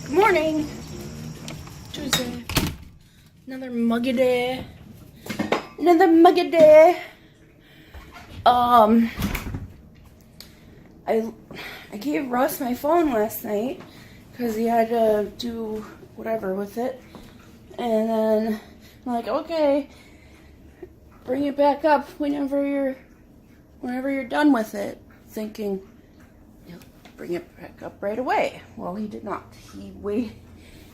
Good morning. Tuesday. Another muggy day. Another muggy day. I gave Russ my phone last night because he had to do whatever with it. And then I'm like, okay, bring it back up whenever you're done with it. Thinking he'll bring it back up right away. Well, he did not. He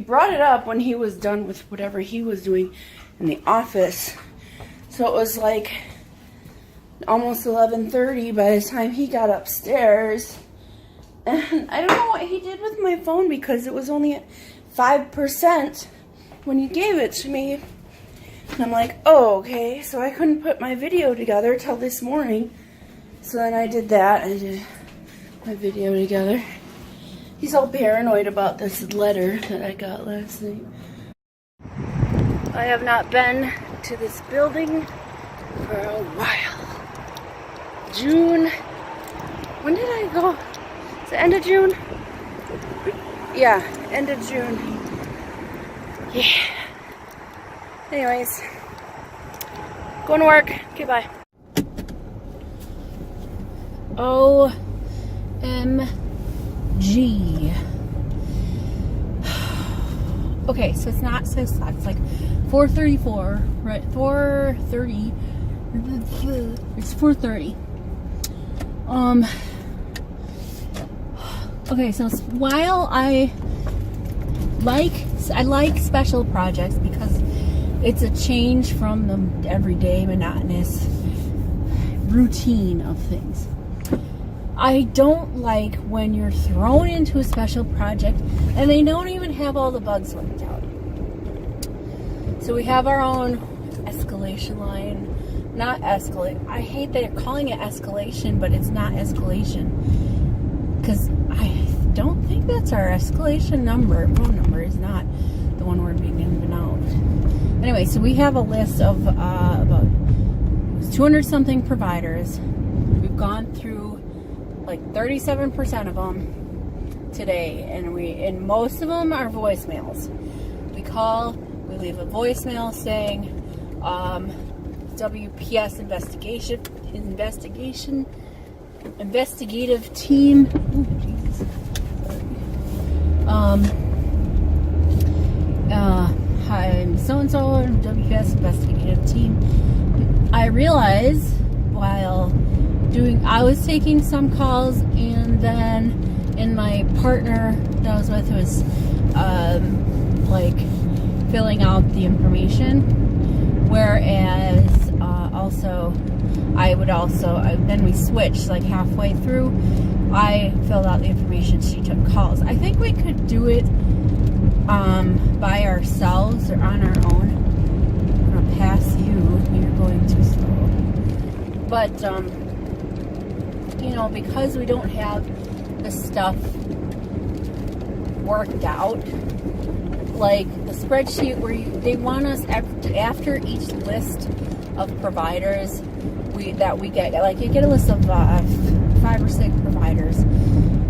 brought it up when he was done with whatever he was doing in the office. So it was like almost 11:30 by the time he got upstairs. And I don't know what he did with my phone because it was only at 5% when he gave it to me. And I'm like, oh, okay. So I couldn't put my video together till this morning. So then I did that. I did my video together. He's all paranoid about this letter that I got last night. I have not been to this building for a while. June. When did I go? Is it end of June? Yeah, end of June. Yeah. Anyways, going to work. Okay, bye. OMG. Okay, so it's not 6 o'clock. It's like 4:34, right? 4:30. It's 4:30. Okay, so while I like special projects because it's a change from the everyday monotonous routine of things. I don't like when you're thrown into a special project and they don't even have all the bugs worked out. So we have our own escalation line. Not escalate. I hate that they're calling it escalation, but it's not escalation. Because I don't think that's our escalation number. Phone number is not the one we're being given out. Anyway, so we have a list of about 200 something providers. We've gone through like 37% of them today, and most of them are voicemails. We call, we leave a voicemail saying WPS investigative team. Ooh, Jesus. Hi, I'm so-and-so, WPS investigative team. I realized while I was taking some calls, and then my partner that I was with was like filling out the information, whereas then we switched like halfway through. I filled out the information, she took calls. I think we could do it by ourselves or on our own. I'm gonna pass you. You're going too slow. But because we don't have the stuff worked out, like the spreadsheet where they want us after each list of providers that we get, like you get a list of 5 or 6 providers.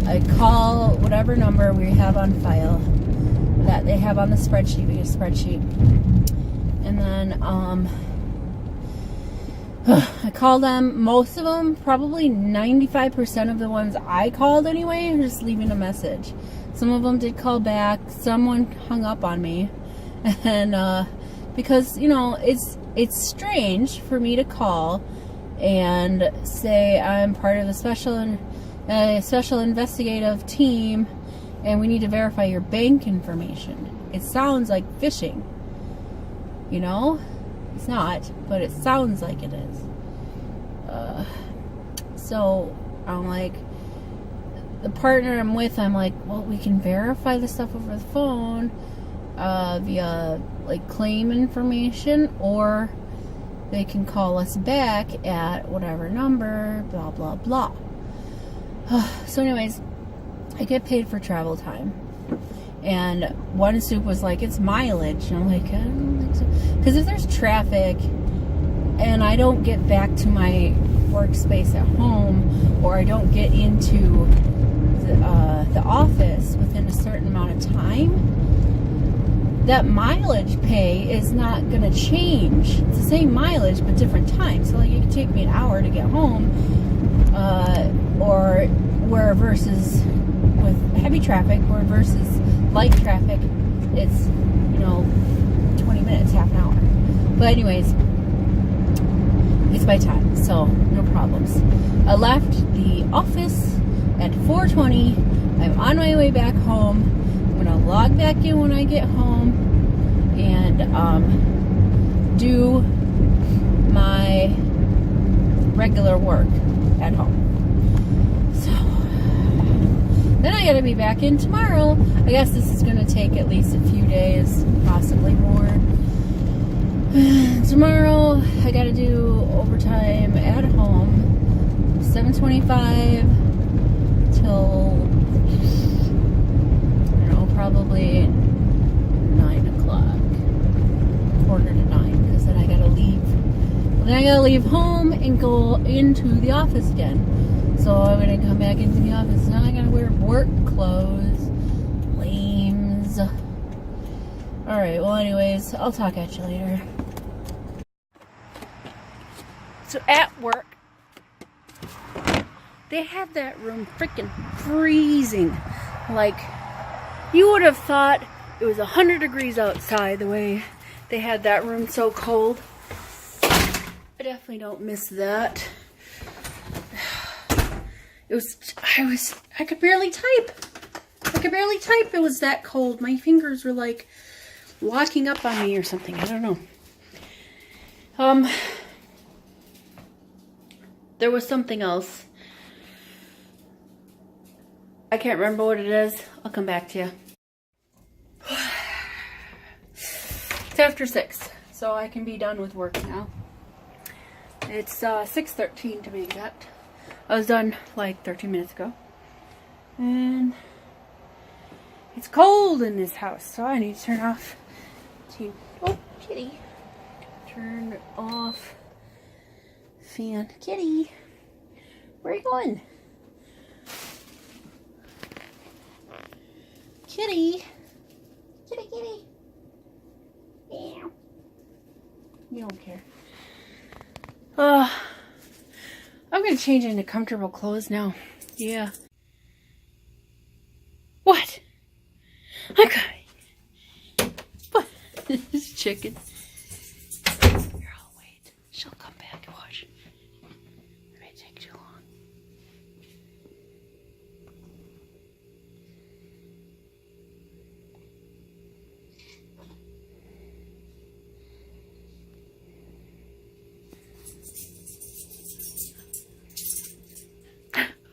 I call whatever number we have on file that they have on the spreadsheet. We get a spreadsheet, and then I call them. Most of them, probably 95% of the ones I called anyway, are just leaving a message. Some of them did call back. Someone hung up on me, and because it's strange for me to call and say I'm part of a special investigative team, and we need to verify your bank information. It sounds like phishing. It's not, but it sounds like it is. So I'm like, the partner I'm with, I'm like, well, we can verify the stuff over the phone via like claim information, or they can call us back at whatever number, blah, blah, blah. So anyways, I get paid for travel time. And one soup was like, it's mileage. And I'm like, I don't think so. Because if there's traffic and I don't get back to my workspace at home, or I don't get into the office within a certain amount of time, that mileage pay is not going to change. It's the same mileage, but different times. So, like, it could take me an hour to get home, or where versus with heavy traffic, or versus light traffic, it's, 20 minutes, half an hour. But anyways, it's my time, so no problems. I left the office at 4:20. I'm on my way back home. I'm gonna log back in when I get home and do my regular work at home. So then I gotta be back in tomorrow. I guess this is gonna take at least a few days, possibly more. Tomorrow I gotta do overtime at home, 7:25 till, probably 9 o'clock, quarter to 9, because then I gotta leave. Then I gotta leave home and go into the office again. So I'm gonna come back into the office. Now I gotta wear work clothes. Lames. Alright, well anyways, I'll talk at you later. So at work, they had that room freaking freezing. Like, you would have thought it was 100 degrees outside the way they had that room so cold. I definitely don't miss that. I could barely type. It was that cold. My fingers were like locking up on me or something. I don't know. There was something else. I can't remember what it is. I'll come back to you. It's after 6, so I can be done with work now. It's 6:13 to be exact. I was done like 13 minutes ago. And it's cold in this house, so I need to turn off. Oh, kitty. Turn off fan. Kitty, where are you going? Kitty. Kitty. Yeah. You don't care. I'm gonna change into comfortable clothes now. Yeah. What? Okay. What? This chicken. Here, I'll wait. She'll come back and watch. It may take too long.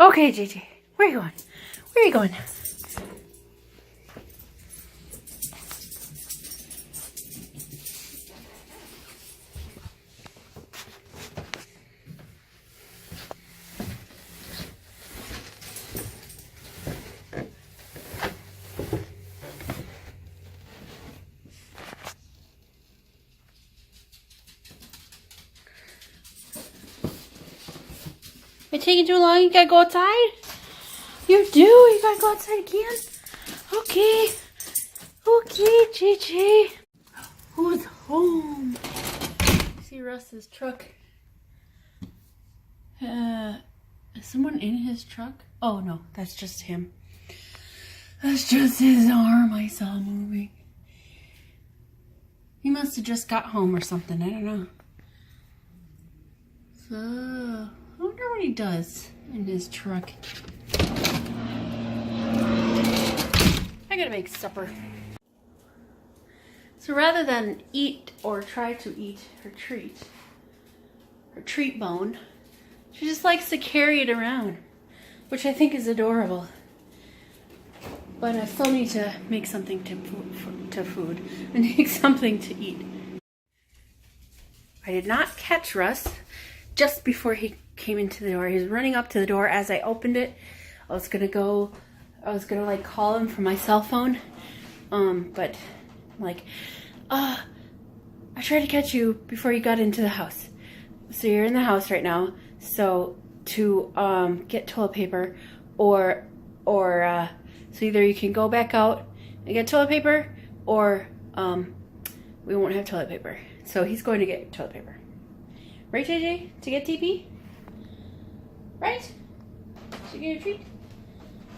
Okay, JJ, where are you going? Where are you going? Am I taking too long? You gotta go outside? You do? You gotta go outside again? Okay. Okay, JJ. Who's home? See Russ's truck. Is someone in his truck? Oh no, that's just him. That's just his arm I saw moving. He must have just got home or something. I don't know. So, I wonder what he does in his truck. I gotta make supper. So rather than eat or try to eat her treat bone, she just likes to carry it around, which I think is adorable. But I still need to make something to food and make something to eat. I did not catch Russ just before he came into the door. He was running up to the door as I opened it. I was gonna like call him from my cell phone. But like, I tried to catch you before you got into the house. So you're in the house right now. So to get toilet paper so either you can go back out and get toilet paper or we won't have toilet paper. So he's going to get toilet paper. Right, JJ? To get TP? Right? Should you get a treat?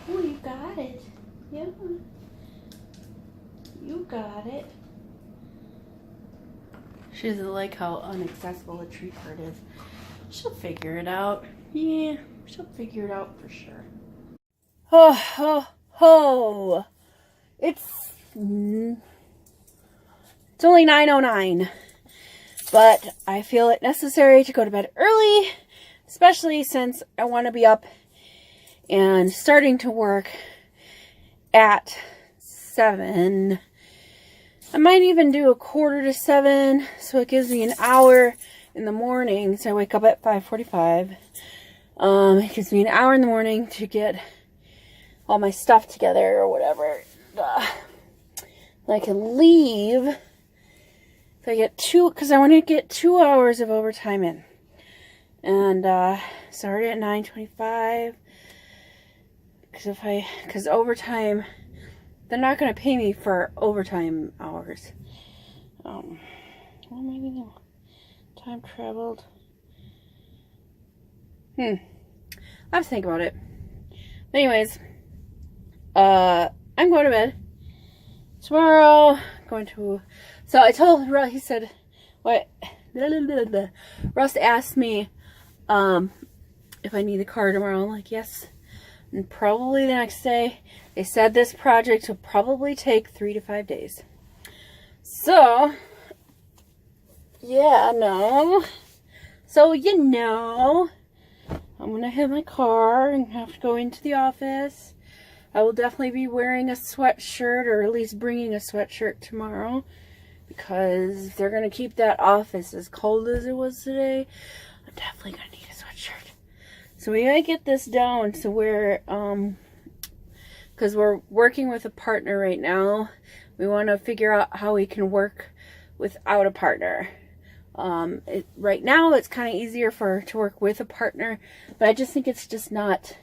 Oh, you got it. Yeah. You got it. She doesn't like how inaccessible a treat cart is. She'll figure it out. Yeah, she'll figure it out for sure. Oh, ho, ho. It's only 9:09. But I feel it necessary to go to bed early, especially since I want to be up and starting to work at 7. I might even do 6:45, so it gives me an hour in the morning. So I wake up at 5:45. It gives me an hour in the morning to get all my stuff together or whatever. I can leave if I get because I want to get 2 hours of overtime in. And started at 9:25. Because overtime, they're not going to pay me for overtime hours. Well, maybe time traveled. I have to think about it. Anyways, I'm going to bed. Tomorrow, so I told Russ, he said, what? Russ asked me, if I need the car tomorrow. I'm like, yes. And probably the next day. They said this project will probably take 3 to 5 days. So, yeah, no. So, I'm going to have my car and have to go into the office. I will definitely be wearing a sweatshirt, or at least bringing a sweatshirt tomorrow, because if they're going to keep that office as cold as it was today, I'm definitely going to need a sweatshirt. So we gotta get this down to where, because we're working with a partner right now, we want to figure out how we can work without a partner. Right now it's kind of easier to work with a partner, but I just think it's just not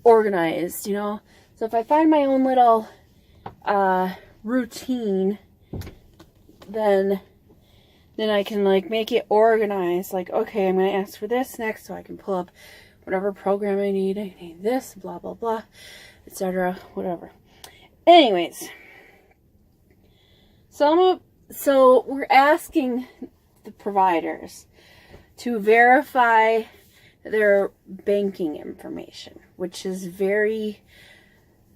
organized, So if I find my own little routine, then I can make it organized. Like, okay, I'm gonna ask for this next, so I can pull up whatever program I need. I need this, blah blah blah, etc. Whatever. Anyways, so we're asking the providers to verify their banking information, which is very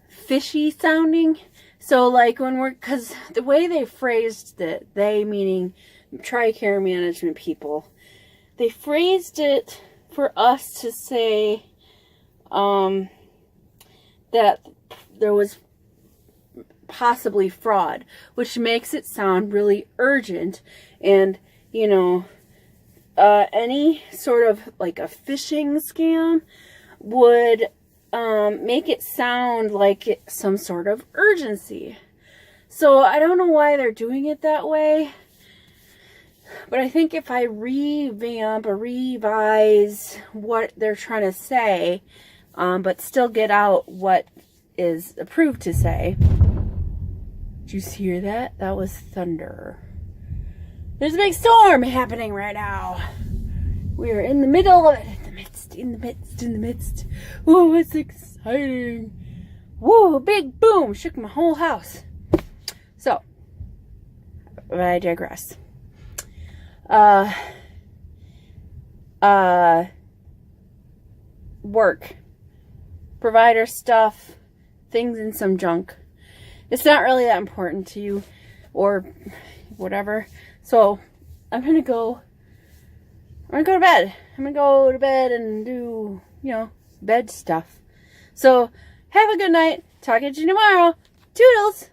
fishy sounding. So because the way they phrased it, they meaning TRICARE management people, they phrased it for us to say that there was possibly fraud, which makes it sound really urgent. And any sort of a phishing scam would make it sound like some sort of urgency. So I don't know why they're doing it that way. But I think if I revamp or revise what they're trying to say, but still get out what is approved to say. Did you hear that? That was thunder. There's a big storm happening right now. We are in the middle of it. In the midst. Whoa, it's exciting. Whoa, big boom. Shook my whole house. So, but I digress. Work, provider stuff, things in some junk. It's not really that important to you or whatever. So I'm gonna go to bed. I'm gonna go to bed and do, bed stuff. So have a good night. Talk to you tomorrow. Toodles.